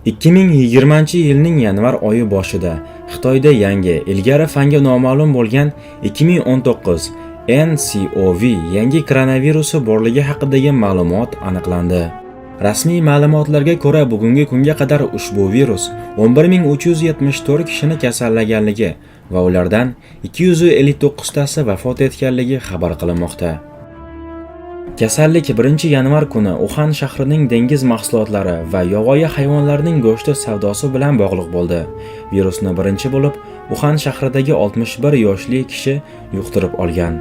2020-yilning yanvar oyi boshida Xitoyda yangi, ilgari fanga noma'lum bo'lgan 2019 nCoV yangi koronavirusi borligi haqidagi ma'lumot aniqlandi. Rasmiy ma'lumotlarga ko'ra, bugungi kunga qadar ushbu virus 11374 kishini kasallaganligi va ulardan 259 tasi vafot etganligi xabar qilinmoqda. Kasallik 1-yanvar kuni Uxan shahrining dengiz mahsulotlari va yovvoyi hayvonlarning go'shti savdosi bilan bog'liq bo'ldi. Virusni birinchi bo'lib Uxan shahridagi 61 yoshli kishi yuqtirib olgan.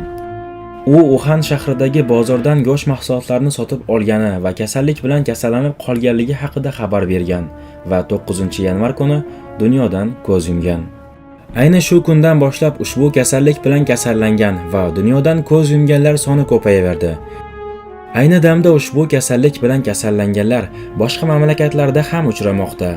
U Uxan shahridagi bozordan go'sht mahsulotlarini sotib olgani va kasallik bilan kasallanib qolganligi haqida xabar bergan va 9-yanvar kuni dunyodan ko'z yumgan. Ayni shu kundan boshlab ushbu kasallik bilan kasallangan va dunyodan ko'z yumganlar soni ko'payaverdi. Ayni damda ushbu kasallik bilan kasallanganlar boshqa mamlakatlarda ham uchramoqda.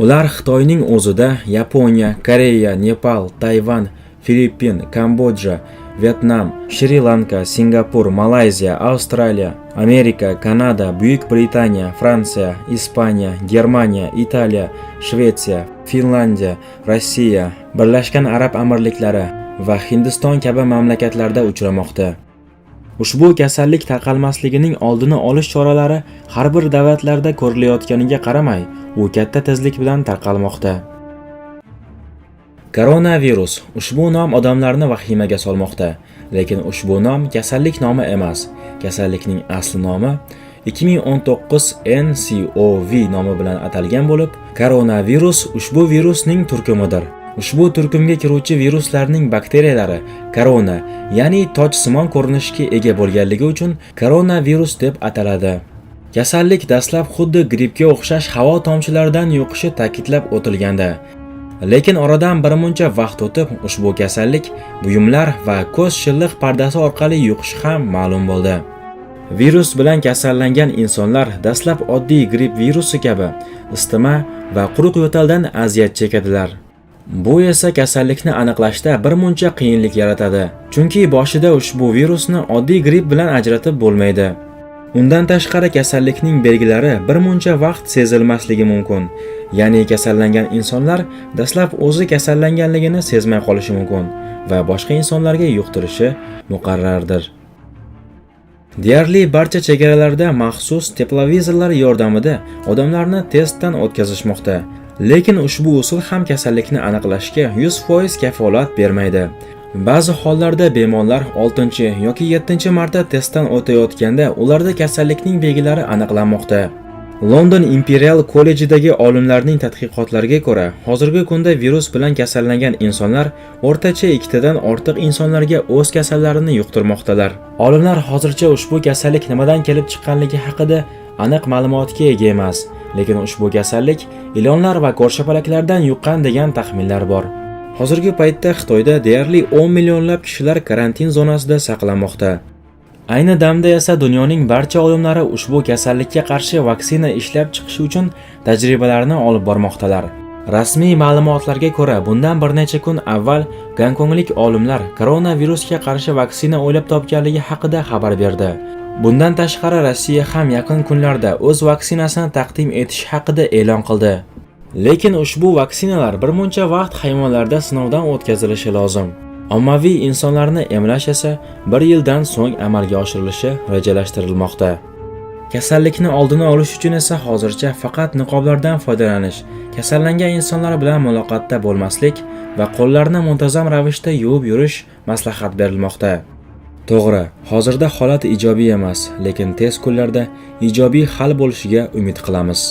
Ular Xitoyning o'zida Yaponiya, Koreya, Nepal, Tayvan, Filippin, Kambodja, Vyetnam, Shri-Lanka, Singapur, Malayziya, Avstraliya, Amerika, Kanada, Buyuk Britaniya, Fransiya, Ispaniya, Germaniya, Italiya, Shvetsiya, Finlandiya, Rossiya, Birlashgan Arab Amirliklari va Hindiston kabi mamlakatlarda uchramoqda. Ushbu kasallik tarqalmasligining oldini olish choralari har bir davlatlarda ko'rilayotganiga qaramay, u katta tezlik bilan tarqalmoqda. Koronavirus ushbu nom odamlarni vahimaga solmoqda, lekin ushbu nom kasallik nomi emas. Kasallikning asli nomi 2019 nCoV nomi bilan atalgan bo'lib, koronavirus ushbu virusning turkumidir. Ushbu turkumga kiruvchi viruslarning bakteriyalari korona, ya'ni tojsimon ko'rinishga ega bo'lganligi uchun koronavirus deb ataladi. Kasallik dastlab xuddi grippga o'xshash havo tomchilaridan yuqishi ta'kidlab o'tilganda, lekin oradan birmuncha vaqt o'tib ushbu kasallik buyumlar va ko'z shilliq pardasi orqali yuqishi ham ma'lum bo'ldi. Virus bilan kasallangan insonlar dastlab oddiy gripp virusi kabi isitma va quruq yo'taldan aziyat chekadilar. Bu esa kasallikni aniqlashda birmuncha qiyinlik yaratadi, chunki boshida ushbu virusni oddiy gripp bilan ajratib bo'lmaydi. Undan tashqari kasallikning belgilari birmuncha vaqt sezilmasligi mumkin. Ya'ni kasallangan insonlar dastlab o'zi kasallanganligini sezmay qolishi mumkin va boshqa insonlarga yuqtirishi muqarrardir. Deyarli barcha chegaralarda maxsus teplovizorlar yordamida odamlarni testdan o'tkazishmoqda. Lekin ushbu usul ham kasallikni aniqlashga 100% kafolat bermaydi. Ba'zi hollarda bemorlar 6 yoki 7 marta testdan o'tayotganda ularda kasallikning belgilari aniqlanmoqda. London Imperial kollejidagi olimlarning tadqiqotlariga ko'ra, hozirgi kunda virus bilan kasallangan insonlar o'rtacha 2 dan ortiq insonlarga o'z kasallarini yuqtirmoqdalar. Olimlar hozircha ushbu kasallik nimadan kelib chiqqanligi haqida aniq ma'lumotga ega emas, lekin ushbu kasallik ilonlar va ko'rshapalaklardan yuqqan degan taxminlar bor. Hozirgi paytda Xitoyda deyarli 10 millionlab kishilar karantin zonasida saqlanmoqda. Ayni damda esa dunyoning barcha olimlari ushbu kasallikka qarshi vaksina ishlab chiqish uchun tajribalarni olib bormoqdalar. Rasmiy ma'lumotlarga ko'ra, bundan bir necha kun avval gonkonglik olimlar koronavirusga qarshi vaksina o'ylab topganligi haqida xabar berdi. Bundan tashqari Rossiya ham yaqin kunlarda o'z vaksinasini taqdim etish haqida e'lon qildi. Lekin ushbu vaksinalar birmuncha vaqt hayvonlarda sinovdan o'tkazilishi lozim. Ommaviy insonlarni emlash esa 1 yildan so'ng amalga oshirilishi rejalashtirilmoqda. Kasallikni oldini olish uchun esa hozircha faqat niqoblardan foydalanish, kasallangan insonlar bilan muloqotda bo'lmaslik va qo'llarni muntazam ravishda yuvib yurish maslahat berilmoqda. To'g'ri, hozirda holat ijobiy emas, lekin tez kunlarda ijobiy hal bo'lishiga umid qilamiz.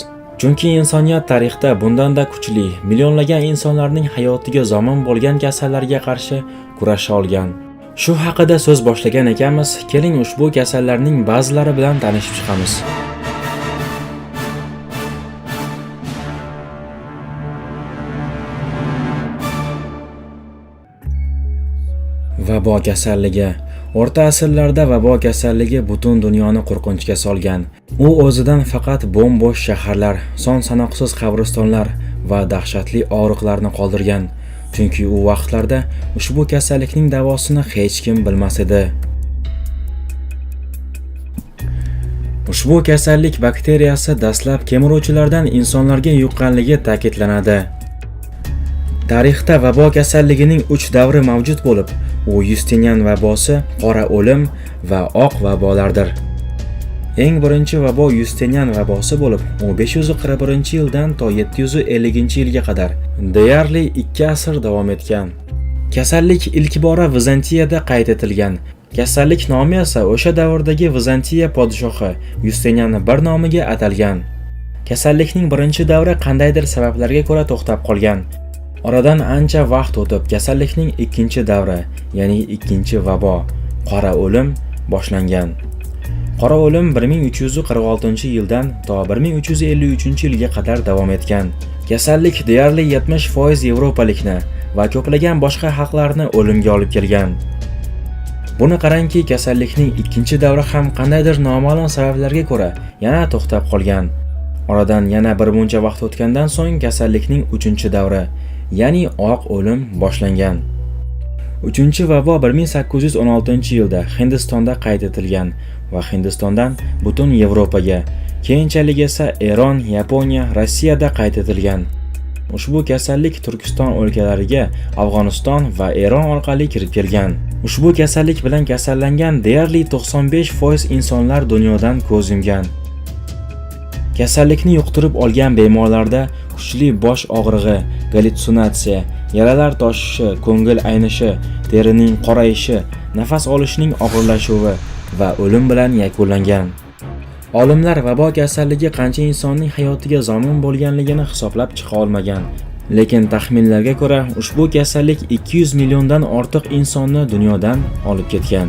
Chunki insoniyat tarixda bundanda kuchli, millionlagan insonlarning hayotiga zomin bo'lgan kasallarga qarshi kurasha olgan. Shu haqida so'z boshlagan ekanmiz, keling ushbu kasallarning ba'zilari bilan tanishib chiqamiz. Vabo kasalligi. O'rta asrlarda vabo kasalligi butun dunyoni qo'rqinchga solgan. U o'zidan faqat bo'm-bo'sh shaharlar, son sanoqsiz qabristonlar va dahshatli og'riqlarni qoldirgan. Chunki u vaqtlarda ushbu kasallikning davosini hech kim bilmas edi. Ushbu kasallik bakteriyasi dastlab kemiruvchilardan insonlarga yuqqanligi ta'kidlanadi. Tarixda vabo kasalligining 3 davri mavjud bo'lib, u Yustinian vabosi, qora o'lim va oq vabolardir. Eng birinchi vabo Yustinian vabosi bo'lib, u 541-yildan to 750-yilga qadar deyarli 2 asr davom etgan. Kasallik ilk bora Vizantiyada qayd etilgan. Kasallik nomi esa o'sha davrdagi Vizantiya podshohi Yustinian I nomiga atalgan. Kasallikning birinchi davri qandaydir sabablarga ko'ra to'xtab qolgan. Oradan ancha vaqt o'tib, kasallikning ikkinchi davri, ya'ni ikkinchi vabo, qora o'lim boshlangan. Qora o'lim 1346-yildan to 1353-yilga qadar davom etgan. Kasallik deyarli 70% yevropalikni va ko'plagan boshqa xalqlarni o'limga olib kelgan. Buni qarangki, kasallikning ikkinchi davri ham qandaydir noma'lum sabablarga ko'ra yana to'xtab qolgan. Oradan yana bir muncha vaqt o'tgandan so'ng kasallikning 3-davri, ya'ni oq o'lim boshlangan. 3-vabo 1816-yilda Hindistonda qayd etilgan va Hindistondan butun Yevropaga, keyinchalik esa Eron, Yaponiya, Rossiyada qayd etilgan. Ushbu kasallik Turkiston o'lkalariga Afg'oniston va Eron orqali kirib kelgan. Ushbu kasallik bilan kasallangan deyarli 95% insonlar dunyodan ko'z yumgan. Kasallikni yuqtirib olgan bemorlarda kuchli bosh og'rig'i, gallyutsinatsiya, yaralar toshishi, ko'ngil aynishi, terining qorayishi, nafas olishning og'irlashuvi va o'lim bilan yakunlangan. Olimlar vabo kasalligi qancha insonning hayotiga zomin bo'lganligini hisoblab chiqa olmagan. Lekin taxminlarga ko'ra, ushbu kasallik 200 milliondan ortiq insonni dunyodan olib ketgan.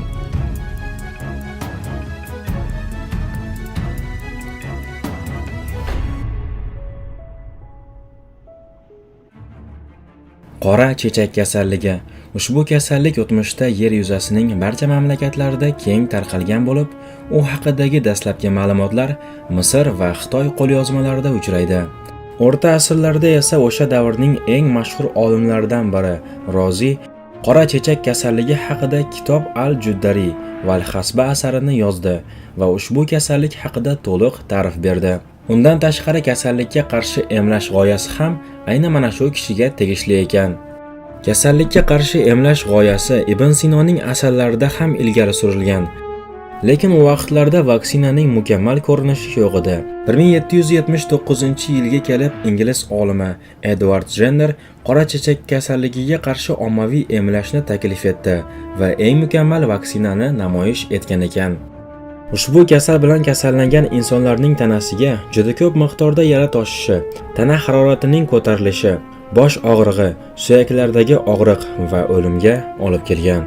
Qora chechak kasalligi. Ushbu kasallik o'tmishda yer yuzasining barcha mamlakatlarida keng tarqalgan bo'lib, u haqidagi dastlabki ma'lumotlar Misr va Xitoy qo'lyozmalarida uchraydi. O'rta asrlarda esa o'sha davrning eng mashhur olimlaridan biri Rozi qora chechak kasalligi haqida kitob Al-Juddari va Al-Hasba asarini yozdi va ushbu kasallik haqida to'liq ta'rif berdi. Undan tashqari kasallikka qarshi emlash g'oyasi ham ayni mana shu kishiga tegishli ekan. Kasallikka qarshi emlash g'oyasi Ibn Sinoning asarlarida ham ilgari surilgan. Lekin u vaqtlarda vaksinaning mukammal ko'rinishi yo'q edi. 1779-yilga kelib ingliz olimi Edward Jenner qora chechak kasalligiga qarshi ommaviy emlashni taklif etdi va eng mukammal vaksinani namoyish etgan ekan. Ushbu kasal bilan kasallangan insonlarning tanasiga juda ko'p miqdorda yara toshishi, tana haroratining ko'tarilishi, bosh og'rig'i, suyaklardagi og'riq va o'limga olib kelgan.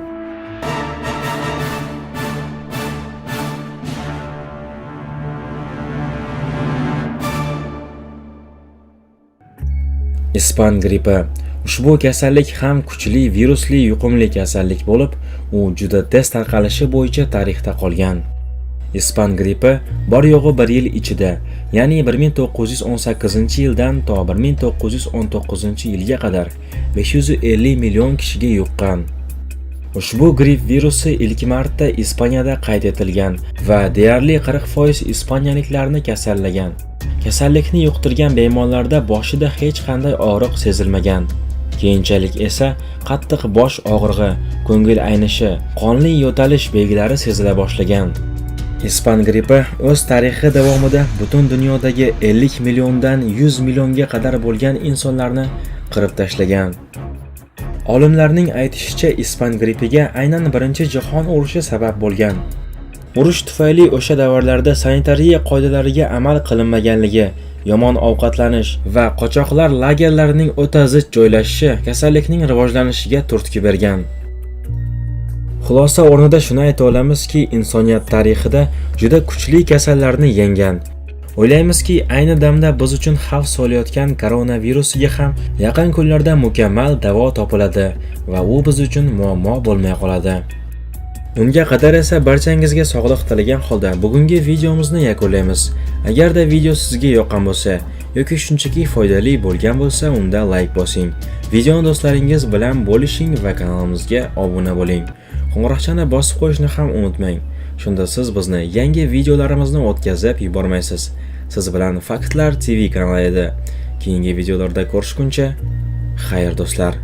Ispan grippi. Ushbu kasallik ham kuchli virusli yuqumli kasallik bo'lib, u juda tez tarqalishi bo'yicha tarixda qolgan. Ispan grippi bor yo'g'i 1 yil ichida, ya'ni 1918-yildan to 1919-yilga qadar 550 million kishiga yuqqan. Ushbu gripp virusi ilk marta Ispaniyada qayd etilgan va deyarli 40% ispaniyaliklarni kasallagan. Kasallikni yuqtirgan bemorlarda boshida hech qanday og'riq sezilmagan. Keyinchalik esa qattiq bosh og'rig'i, ko'ngil aynishi, qonli yo'talish belgilari sezila boshlagan. Ispan grippi o'z tarixi davomida butun dunyodagi 50 milliondan 100 millionga qadar bo'lgan insonlarni qirib tashlagan. Olimlarning aytishicha, ispan grippiga aynan Birinchi jahon urushi sabab bo'lgan. Urush tufayli o'sha davrlarda sanitariya qoidalariga amal qilinmaganligi, yomon ovqatlanish va qochoqlar lagerlarining o'ta zich joylashishi kasallikning rivojlanishiga turtki bergan. Xulosa o'rnida shuni ayta olamizki, insoniyat tarixida juda kuchli kasallarni yenggan. O'ylaymizki, ayni damda biz uchun xavf solayotgan koronavirusiga ham yaqin kunlarda mukammal davo topiladi va u biz uchun muammo bo'lmay qoladi. Unga qadar esa barchangizga sog'liq tilagan holda bugungi videomizni yakunlaymiz. Agarda video sizga yoqqan bo'lsa yoki shunchaki foydali bo'lgan bo'lsa, unda like bosing. Videoni do'stlaringiz bilan bo'lishing va kanalimizga obuna bo'ling. Qo'ng'iroqchani bosib qo'yishni ham unutmang. Shunda siz bizni yangi videolarimizni o'tkazib yubormaysiz. Siz bilan Faktlar TV kanali edi. Keyingi videolarda ko'rishguncha, xayr do'stlar.